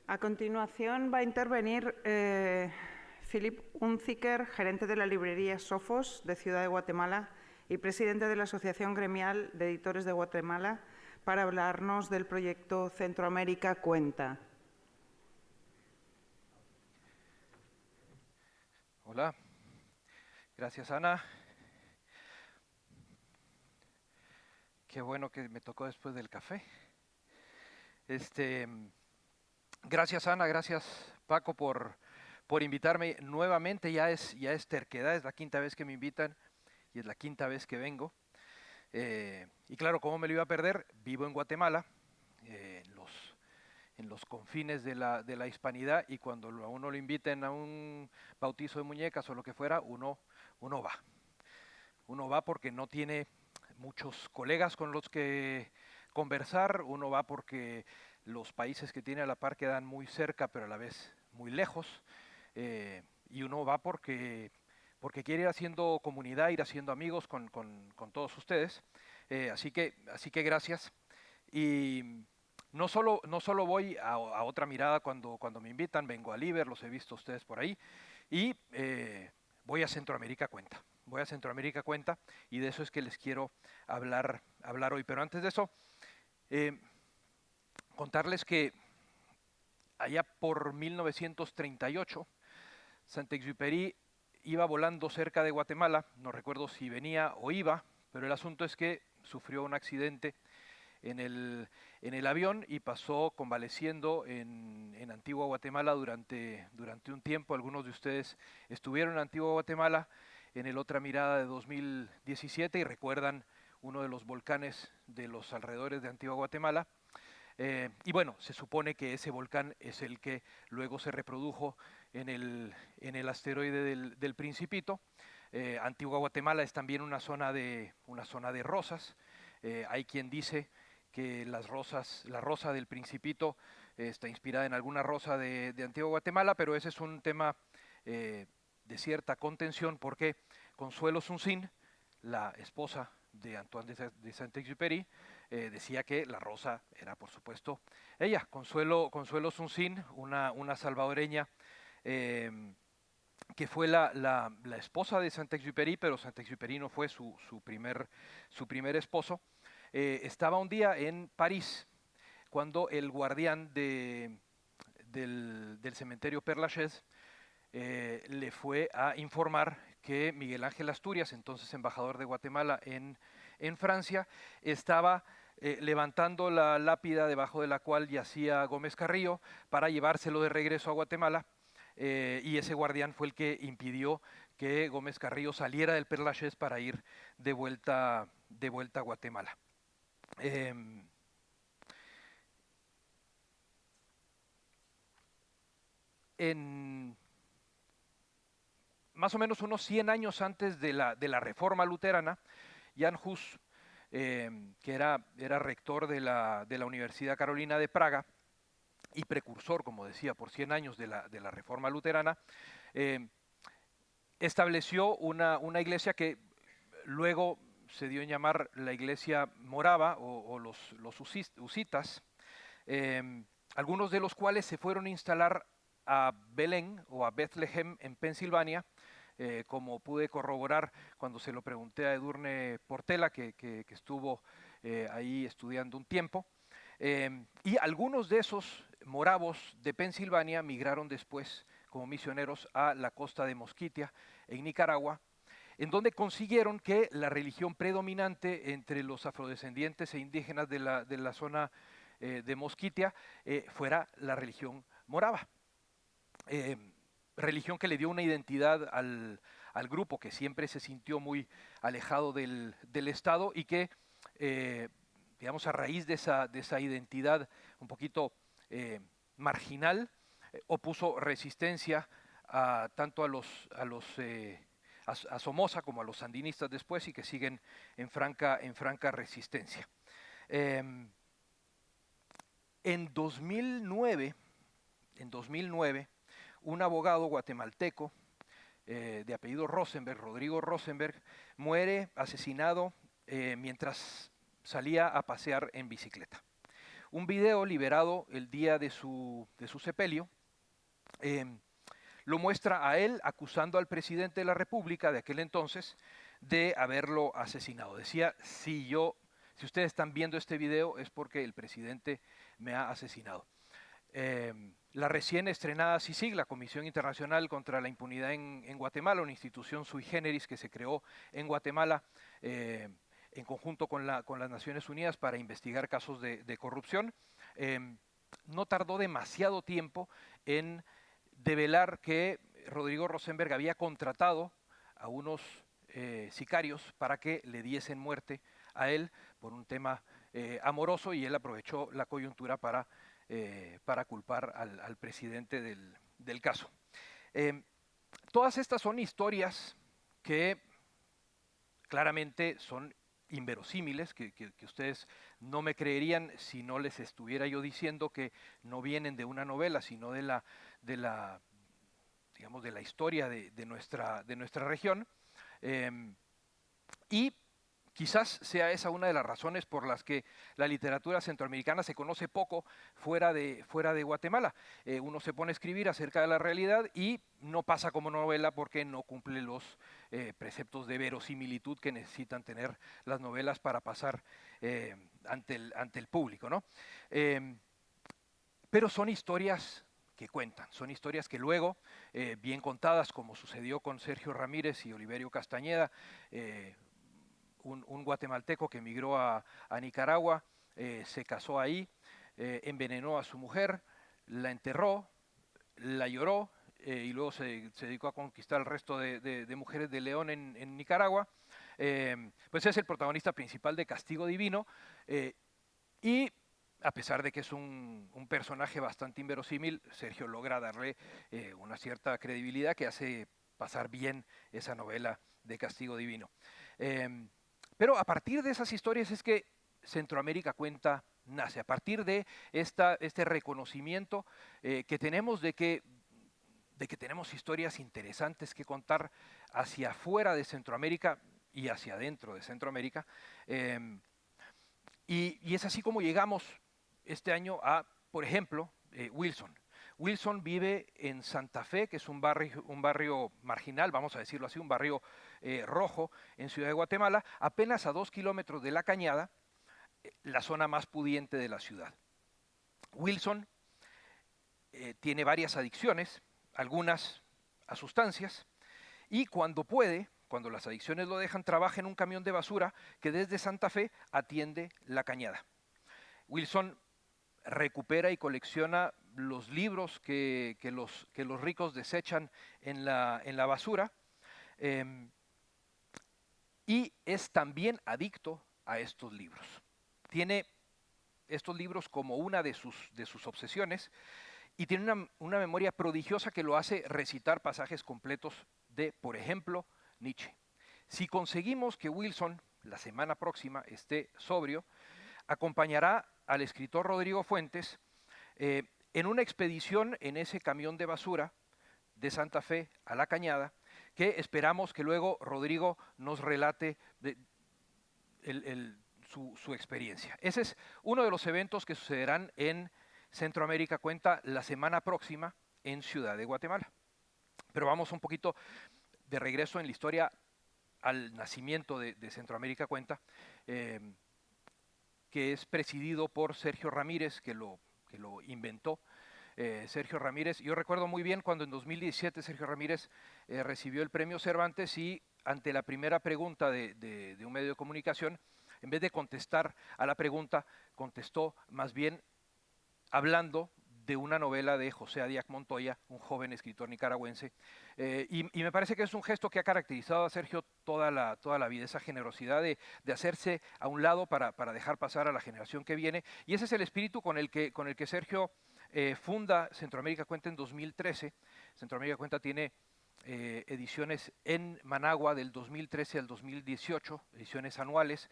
A continuación va a intervenir Philip Unziker, gerente de la librería Sofos de Ciudad de Guatemala y presidente de la Asociación Gremial de Editores de Guatemala, para hablarnos del proyecto Centroamérica Cuenta. Hola, gracias Ana. Qué bueno que me tocó después del café. Gracias Ana, gracias Paco por invitarme nuevamente. Ya es terquedad, es la quinta vez que me invitan y es la quinta vez que vengo. Y claro, ¿cómo me lo iba a perder? Vivo en Guatemala, en los confines de la hispanidad, y cuando a uno lo inviten a un bautizo de muñecas o lo que fuera, uno va. Uno va porque no tiene muchos colegas con los que conversar, uno va porque los países que tiene a la par quedan muy cerca pero a la vez muy lejos, y uno va porque quiere ir haciendo comunidad, ir haciendo amigos con todos ustedes. Así que gracias. Y no solo voy a otra mirada cuando me invitan, vengo a Liber, los he visto ustedes por ahí, y voy a Centroamérica Cuenta. Voy a Centroamérica Cuenta, y de eso es que les quiero hablar hoy. Pero antes de eso, eh, contarles que allá por 1938, Saint-Exupéry iba volando cerca de Guatemala, no recuerdo si venía o iba, pero el asunto es que sufrió un accidente en el avión y pasó convaleciendo en Antigua Guatemala durante un tiempo. Algunos de ustedes estuvieron en Antigua Guatemala en el Otra Mirada de 2017 y recuerdan uno de los volcanes de los alrededores de Antigua Guatemala. Y bueno, se supone que ese volcán es el que luego se reprodujo en el asteroide del Principito. Antigua Guatemala es también una zona de rosas. Hay quien dice que la rosa del Principito está inspirada en alguna rosa de Antigua Guatemala, pero ese es un tema de cierta contención, porque Consuelo Suncín, la esposa de Antoine de Saint-Exupéry, decía que la rosa era, por supuesto, ella, Consuelo Suncín, una salvadoreña, que fue la esposa de Saint-Exupéry, pero Saint-Exupéry no fue su primer esposo. Estaba un día en París cuando el guardián del cementerio Père Lachaise le fue a informar que Miguel Ángel Asturias, entonces embajador de Guatemala en Francia, estaba levantando la lápida debajo de la cual yacía Gómez Carrillo para llevárselo de regreso a Guatemala. Y ese guardián fue el que impidió que Gómez Carrillo saliera del Père Lachaise para ir de vuelta a Guatemala. En más o menos unos 100 años antes de la Reforma Luterana, Jan Hus, que era rector de la Universidad Carolina de Praga y precursor, como decía, por 100 años de la Reforma Luterana, estableció una iglesia que luego se dio en llamar la Iglesia Morava o los husitas, algunos de los cuales se fueron a instalar a Belén o a Bethlehem en Pensilvania, como pude corroborar cuando se lo pregunté a Edurne Portela, que estuvo ahí estudiando un tiempo. Y algunos de esos moravos de Pensilvania migraron después como misioneros a la costa de Mosquitia, en Nicaragua, en donde consiguieron que la religión predominante entre los afrodescendientes e indígenas de la zona de Mosquitia fuera la religión morava. Religión que le dio una identidad al grupo, que siempre se sintió muy alejado del Estado, y que, digamos, a raíz de esa identidad un poquito marginal, opuso resistencia tanto a Somoza como a los sandinistas después, y que siguen en franca resistencia. En 2009, un abogado guatemalteco de apellido Rosenberg, Rodrigo Rosenberg, muere asesinado mientras salía a pasear en bicicleta. un video liberado el día de su sepelio. Lo muestra a él acusando al presidente de la República de aquel entonces de haberlo asesinado. Decía, si ustedes están viendo este video es porque el presidente me ha asesinado. La recién estrenada CICIG, la Comisión Internacional contra la Impunidad en Guatemala, una institución sui generis que se creó en Guatemala en conjunto con las Naciones Unidas para investigar casos de corrupción, no tardó demasiado tiempo en develar que Rodrigo Rosenberg había contratado a unos sicarios para que le diesen muerte a él por un tema amoroso, y él aprovechó la coyuntura para culpar al presidente del caso. Todas estas son historias que claramente son inverosímiles, que ustedes no me creerían si no les estuviera yo diciendo que no vienen de una novela, sino de la historia de nuestra región. Y quizás sea esa una de las razones por las que la literatura centroamericana se conoce poco fuera de Guatemala. Uno se pone a escribir acerca de la realidad y no pasa como novela porque no cumple los preceptos de verosimilitud que necesitan tener las novelas para pasar ante el público, ¿no? Pero son historias que cuentan, son historias que luego, bien contadas, como sucedió con Sergio Ramírez y Oliverio Castañeda, un guatemalteco que emigró a Nicaragua, se casó ahí, envenenó a su mujer, la enterró, la lloró, y luego se dedicó a conquistar el resto de mujeres de León en Nicaragua. Pues es el protagonista principal de Castigo Divino, y a pesar de que es un personaje bastante inverosímil, Sergio logra darle una cierta credibilidad que hace pasar bien esa novela de Castigo Divino. Pero a partir de esas historias es que Centroamérica Cuenta nace, a partir de este reconocimiento que tenemos de que tenemos historias interesantes que contar hacia afuera de Centroamérica y hacia adentro de Centroamérica. Y es así como llegamos este año a, por ejemplo, Wilson. Wilson vive en Santa Fe, que es un barrio marginal, vamos a decirlo así, un barrio rojo en Ciudad de Guatemala, apenas a 2 kilómetros de La Cañada, la zona más pudiente de la ciudad. Wilson tiene varias adicciones, algunas a sustancias, y cuando puede, cuando las adicciones lo dejan, trabaja en un camión de basura que desde Santa Fe atiende La Cañada. Wilson recupera y colecciona los libros que los ricos desechan en la basura, y es también adicto a estos libros. Tiene estos libros como una de sus obsesiones, y tiene una memoria prodigiosa que lo hace recitar pasajes completos de, por ejemplo, Nietzsche. Si conseguimos que Wilson la semana próxima esté sobrio, acompañará al escritor Rodrigo Fuentes en una expedición en ese camión de basura de Santa Fe a La Cañada, que esperamos que luego Rodrigo nos relate su experiencia. Ese es uno de los eventos que sucederán en Centroamérica Cuenta la semana próxima en Ciudad de Guatemala. Pero vamos un poquito de regreso en la historia al nacimiento de Centroamérica Cuenta, que es presidido por Sergio Ramírez, que lo inventó. Sergio Ramírez, yo recuerdo muy bien cuando en 2017 Sergio Ramírez recibió el premio Cervantes, y ante la primera pregunta de un medio de comunicación, en vez de contestar a la pregunta, contestó más bien hablando de una novela de José Adiac Montoya, un joven escritor nicaragüense, y me parece que es un gesto que ha caracterizado a Sergio toda la vida, esa generosidad de hacerse a un lado para dejar pasar a la generación que viene, y ese es el espíritu con el que Sergio funda Centroamérica Cuenta en 2013. Centroamérica Cuenta tiene ediciones en Managua del 2013 al 2018, ediciones anuales,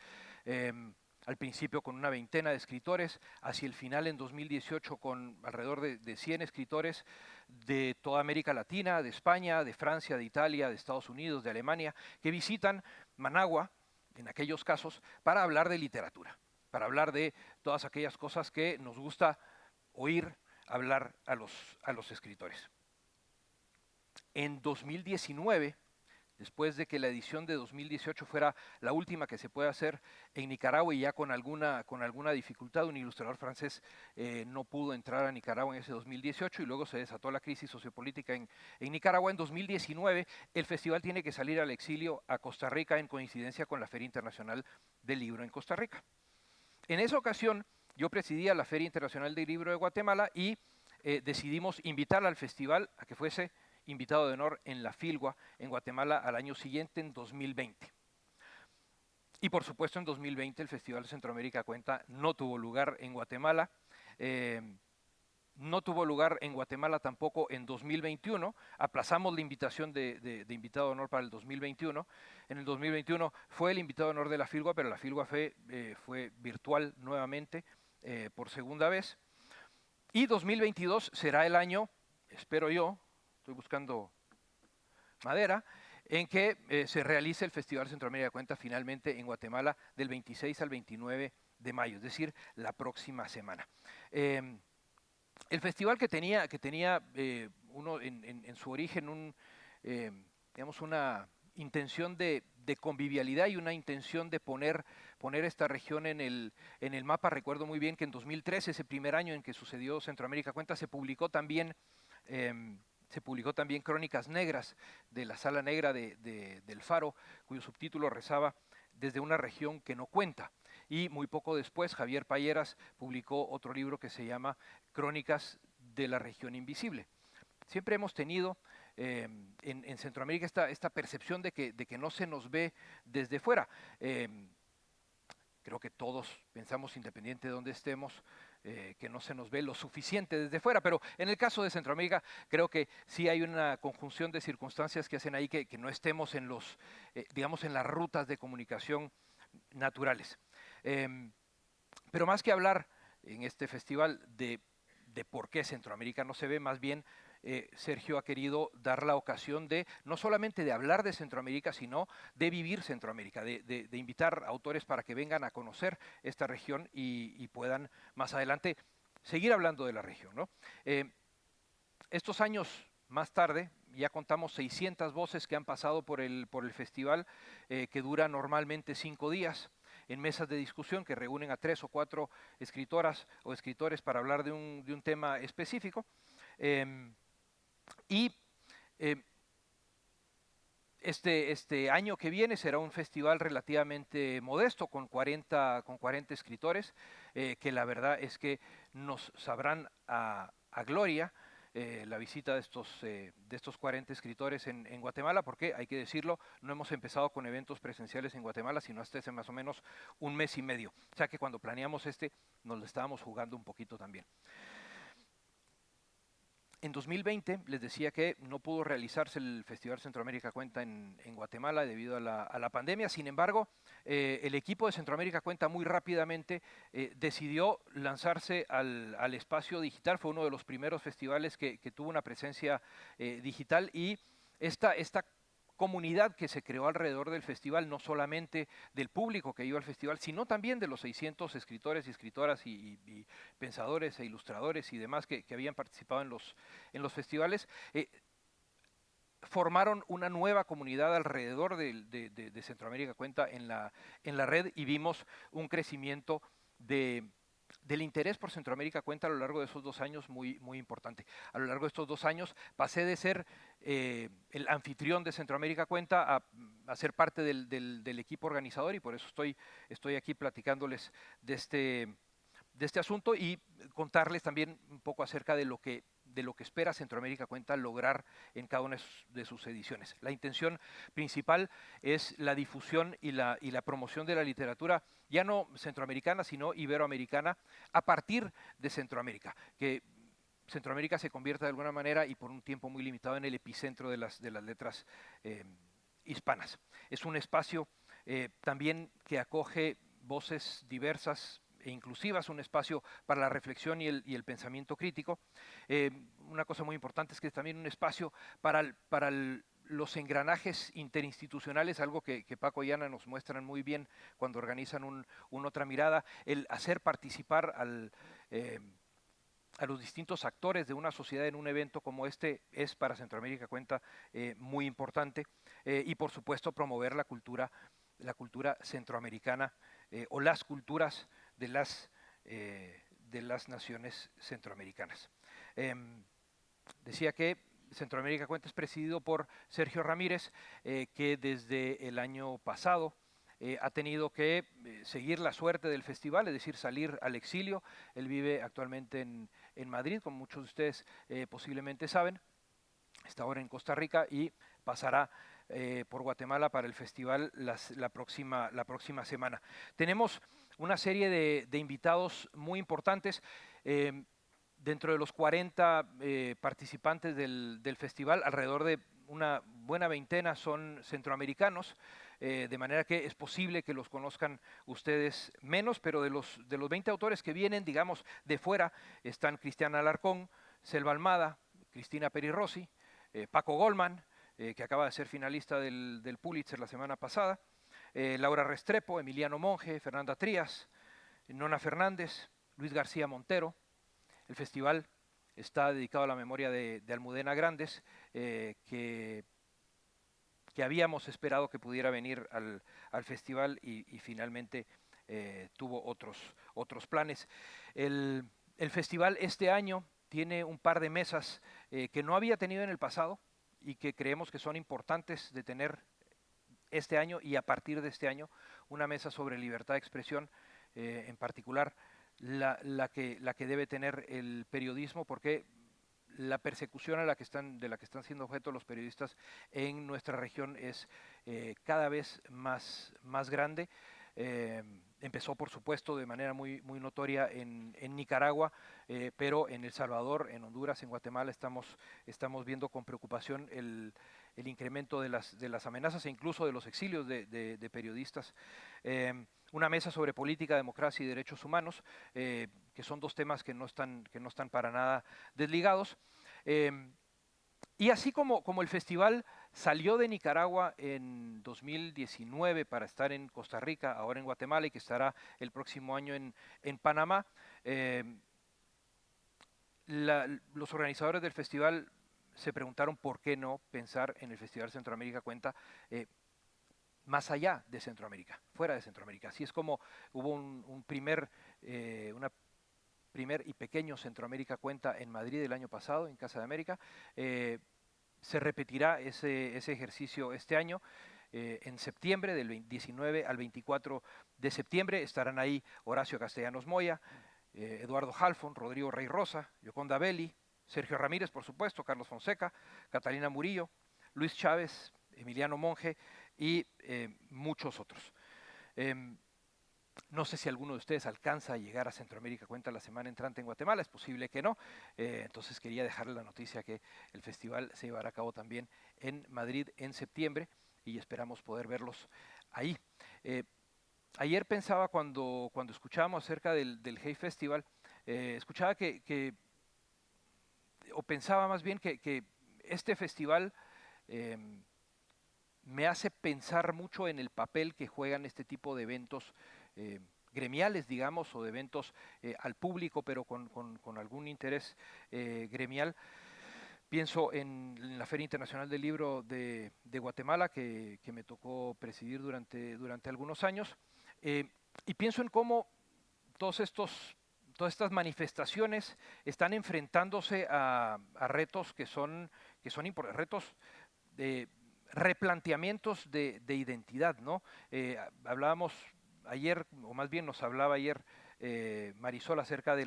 al principio con una veintena de escritores, hacia el final en 2018 con alrededor de 100 escritores de toda América Latina, de España, de Francia, de Italia, de Estados Unidos, de Alemania, que visitan Managua, en aquellos casos, para hablar de literatura. para hablar de todas aquellas cosas que nos gusta oír hablar a los escritores. En 2019, después de que la edición de 2018 fuera la última que se puede hacer en Nicaragua y ya con alguna dificultad, un ilustrador francés no pudo entrar a Nicaragua en ese 2018 y luego se desató la crisis sociopolítica en Nicaragua. En 2019 el festival tiene que salir al exilio a Costa Rica en coincidencia con la Feria Internacional del Libro en Costa Rica. En esa ocasión yo presidía la Feria Internacional del Libro de Guatemala y decidimos invitar al festival a que fuese invitado de honor en la Filgua en Guatemala al año siguiente, en 2020. Y por supuesto en 2020 el Festival Centroamérica Cuenta no tuvo lugar en Guatemala, no tuvo lugar en Guatemala tampoco en 2021, aplazamos la invitación de invitado de honor para el 2021, en el 2021 fue el invitado de honor de la Filgua, pero la Filgua fue virtual nuevamente por segunda vez, y 2022 será el año, espero yo, estoy buscando madera, en que se realice el Festival Centroamérica Cuenta finalmente en Guatemala del 26 al 29 de mayo, es decir, la próxima semana. El festival que tenía uno en su origen digamos una intención de convivialidad y una intención de poner esta región en el mapa. Recuerdo muy bien que en 2013, ese primer año en que sucedió Centroamérica Cuenta, se publicó también Crónicas Negras de la Sala Negra del Faro, cuyo subtítulo rezaba Desde una región que no cuenta. Y muy poco después Javier Payeras publicó otro libro que se llama Crónicas de la región invisible. Siempre hemos tenido en Centroamérica esta percepción de que no se nos ve desde fuera. Creo que todos pensamos, independiente de dónde estemos, que no se nos ve lo suficiente desde fuera, pero en el caso de Centroamérica creo que sí hay una conjunción de circunstancias que hacen ahí que no estemos en digamos, en las rutas de comunicación naturales. Pero más que hablar en este festival de por qué Centroamérica no se ve, más bien Sergio ha querido dar la ocasión de no solamente de hablar de Centroamérica, sino de vivir Centroamérica, de invitar autores para que vengan a conocer esta región y puedan más adelante seguir hablando de la región, ¿no? Estos años más tarde ya contamos 600 voces que han pasado por el festival, que dura normalmente 5 días, en mesas de discusión que reúnen a 3 o 4 escritoras o escritores para hablar de un tema específico. Este año que viene será un festival relativamente modesto, con 40 escritores, que la verdad es que nos sabrán a gloria la visita de estos 40 escritores en Guatemala, porque hay que decirlo, no hemos empezado con eventos presenciales en Guatemala, sino hasta hace más o menos un mes y medio. O sea que cuando planeamos nos lo estábamos jugando un poquito también. En 2020 les decía que no pudo realizarse el Festival Centroamérica Cuenta en Guatemala debido a la pandemia. Sin embargo, el equipo de Centroamérica Cuenta muy rápidamente decidió lanzarse al espacio digital. Fue uno de los primeros festivales que tuvo una presencia digital, y esta comunidad que se creó alrededor del festival, no solamente del público que iba al festival, sino también de los 600 escritores y escritoras y pensadores e ilustradores y demás que habían participado en los festivales, formaron una nueva comunidad alrededor de Centroamérica Cuenta en la red, y vimos un crecimiento del interés por Centroamérica Cuenta a lo largo de esos 2 años muy, muy importante. A lo largo de estos 2 años pasé de ser el anfitrión de Centroamérica Cuenta a ser parte del equipo organizador, y por eso estoy aquí platicándoles de este asunto y contarles también un poco acerca de lo que espera Centroamérica Cuenta lograr en cada una de sus ediciones. La intención principal es la difusión y la promoción de la literatura, ya no centroamericana, sino iberoamericana, a partir de Centroamérica, que Centroamérica se convierta de alguna manera, y por un tiempo muy limitado, en el epicentro de las letras hispanas. Es un espacio también que acoge voces diversas e inclusivas, un espacio para la reflexión y el pensamiento crítico. Una cosa muy importante es que es también un espacio para los engranajes interinstitucionales, algo que Paco y Ana nos muestran muy bien cuando organizan Otra Mirada, el hacer participar a los distintos actores de una sociedad en un evento como este es para Centroamérica Cuenta muy importante, y por supuesto promover la cultura centroamericana o las culturas de las naciones centroamericanas. Decía que Centroamérica Cuenta es presidido por Sergio Ramírez, que desde el año pasado ha tenido que seguir la suerte del festival, es decir, salir al exilio. Él vive actualmente en Madrid, como muchos de ustedes posiblemente saben. Está ahora en Costa Rica y pasará por Guatemala para el festival la próxima semana. Tenemos una serie de invitados muy importantes. Dentro de los 40 participantes del festival, alrededor de una buena veintena son centroamericanos, de manera que es posible que los conozcan ustedes menos, pero de los 20 autores que vienen, digamos, de fuera, están Cristiana Alarcón, Selva Almada, Cristina Peri Rossi, Paco Goldman, que acaba de ser finalista del Pulitzer la semana pasada, Laura Restrepo, Emiliano Monge, Fernanda Trías, Nona Fernández, Luis García Montero. El festival está dedicado a la memoria de Almudena Grandes, que habíamos esperado que pudiera venir al festival y finalmente tuvo otros planes. El festival este año tiene un par de mesas que no había tenido en el pasado y que creemos que son importantes de tener este año y a partir de este año, una mesa sobre libertad de expresión, en particular la que debe tener el periodismo, porque la persecución de la que están siendo objeto los periodistas en nuestra región es cada vez más grande. Empezó, por supuesto, de manera muy notoria en Nicaragua, pero en El Salvador, en Honduras, en Guatemala estamos viendo con preocupación el incremento de las amenazas e incluso de los exilios de periodistas. Una mesa sobre política, democracia y derechos humanos, que son dos temas que no están para nada desligados. Y así como el festival salió de Nicaragua en 2019 para estar en Costa Rica, ahora en Guatemala, y que estará el próximo año en Panamá, los organizadores del festival se preguntaron por qué no pensar en el Festival Centroamérica Cuenta más allá de Centroamérica, fuera de Centroamérica. Así es como hubo un primer y pequeño Centroamérica Cuenta en Madrid el año pasado, en Casa de América. Se repetirá ese ejercicio este año. En septiembre, del 19 al 24 de septiembre, estarán ahí Horacio Castellanos Moya, Eduardo Halfon, Rodrigo Rey Rosa, Yoconda Belli, Sergio Ramírez, por supuesto, Carlos Fonseca, Catalina Murillo, Luis Chávez, Emiliano Monge y muchos otros. No sé si alguno de ustedes alcanza a llegar a Centroamérica Cuenta la semana entrante en Guatemala, es posible que no, entonces quería dejarle la noticia que el festival se llevará a cabo también en Madrid en septiembre y esperamos poder verlos ahí. Ayer pensaba cuando escuchábamos acerca del Hey Festival, escuchaba o pensaba más bien que este festival me hace pensar mucho en el papel que juegan este tipo de eventos gremiales, digamos, o de eventos al público, pero con algún interés gremial. Pienso en la Feria Internacional del Libro de Guatemala, que me tocó presidir durante algunos años, y pienso en cómo todas estas manifestaciones están enfrentándose a retos que son importantes, retos de replanteamientos de identidad, ¿no? Hablábamos ayer, o más bien nos hablaba ayer Marisol acerca de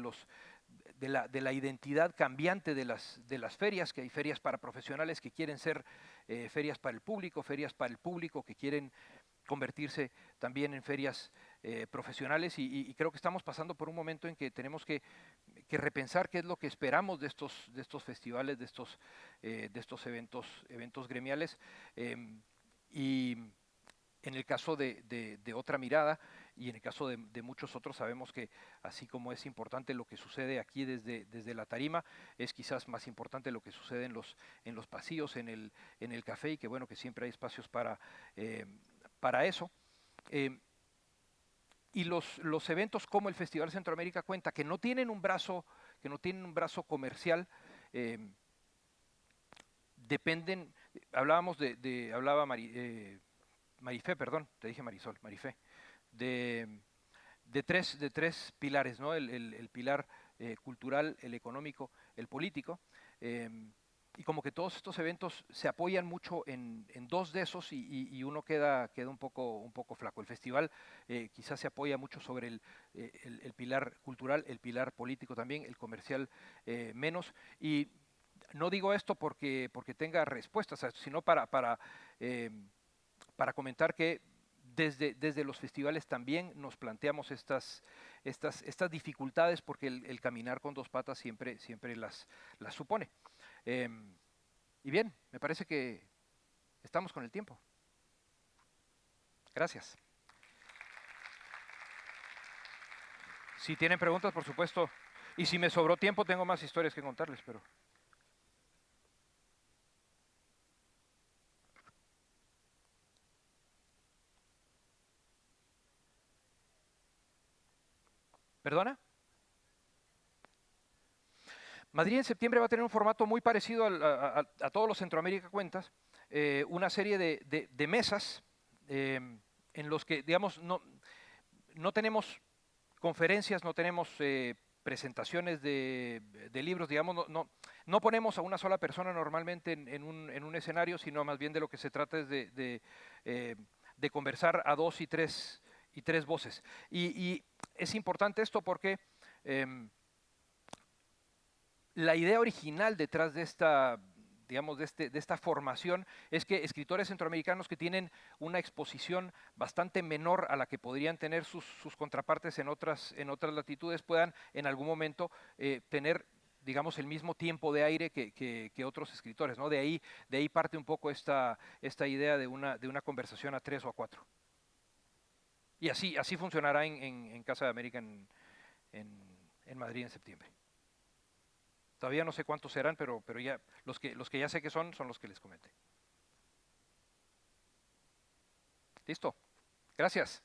la identidad cambiante de las ferias, que hay ferias para profesionales que quieren ser ferias para el público que quieren convertirse también en ferias profesionales, y creo que estamos pasando por un momento en que tenemos que repensar qué es lo que esperamos de estos festivales, de estos eventos gremiales, y En el caso de Otra Mirada y en el caso de muchos otros, sabemos que así como es importante lo que sucede aquí desde la tarima, es quizás más importante lo que sucede en los pasillos, en el café, y que bueno, que siempre hay espacios para eso. Y los eventos como el Festival Centroamérica Cuenta, que no tienen un brazo comercial, dependen, hablaba Marifé, perdón, te dije Marisol, Marifé, de tres pilares, ¿no? El pilar cultural, el económico, el político, y como que todos estos eventos se apoyan mucho en dos de esos y uno queda un poco flaco. El festival quizás se apoya mucho sobre el pilar cultural, el pilar político también, el comercial menos, y no digo esto porque tenga respuestas, sino para comentar que desde los festivales también nos planteamos estas dificultades, porque el caminar con dos patas siempre las supone. Y bien, me parece que estamos con el tiempo. Gracias. Si tienen preguntas, por supuesto, y si me sobró tiempo, tengo más historias que contarles, pero... ¿Perdona? Madrid en septiembre va a tener un formato muy parecido a todos los Centroamérica Cuentas, una serie de mesas en los que, digamos, no tenemos conferencias, no tenemos presentaciones de libros, digamos, no ponemos a una sola persona normalmente en un escenario, sino más bien de lo que se trata es de conversar a dos y tres voces. Y es importante esto porque la idea original detrás de esta, digamos, de esta formación es que escritores centroamericanos que tienen una exposición bastante menor a la que podrían tener sus contrapartes en otras latitudes puedan en algún momento tener, digamos, el mismo tiempo de aire que otros escritores, ¿no? De ahí parte un poco esta idea de una conversación a 3 o a 4. Y así funcionará en Casa de América en Madrid en septiembre. Todavía no sé cuántos serán, pero ya los que ya sé que son los que les comenté. ¿Listo? Gracias.